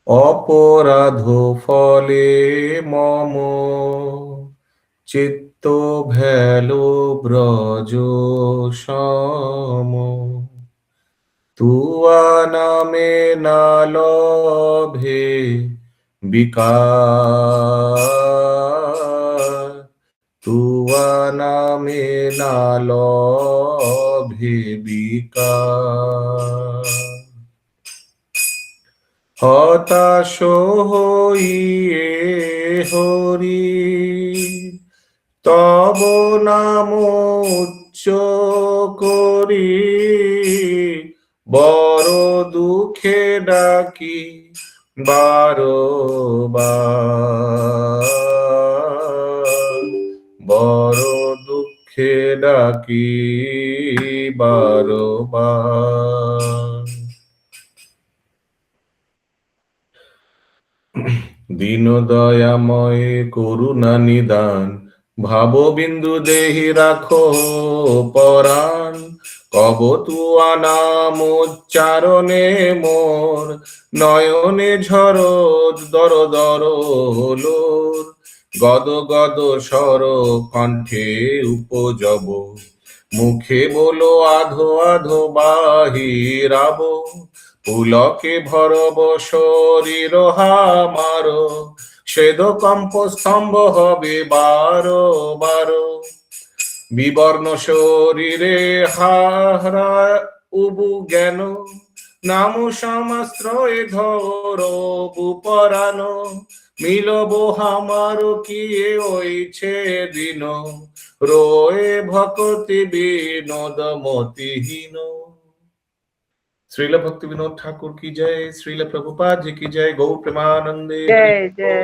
অপরাধ ফলে মম চিত্ত ভেলো ব্রজ সম, তুয়া নামে না লভে বিকার, তুয়া নামে না লভে বিকার। হতাশ হইয়ে হরি তব নাম উচ্চ করি, বড় দুঃখে ডাকি বারবার, বড় দুঃখে ডাকি বারবার। দীন দয়াময় করুণা নিদান, ভাববিন্দু দেহি রাখো পরাণ, কব তুয়া নাম উচ্চারণে মোর নয়নে ঝড় দর দর লোর, গদ গদ স্বর কণ্ঠে উপজব, মুখে বলো আধো আধো বাহিরাব, পুলকে ভরব শরীর হামার, শ্বেদ কম্প স্তম্ভ হবে বারো বারো, বিবর্ণ শরীরে হারা উবু জ্ঞান, নাম সমাশ্রয়ে ধর বুপরান, মিলব হামার কিয়ে ওইছে দিন, রোয়ে ভক্তি বিনোদ মতিহীন। श्रील भक्ति विनोद ठाकुर की जय, श्रील प्रभुपाद जी की जय, गौ प्रेमानंदे। जय जय।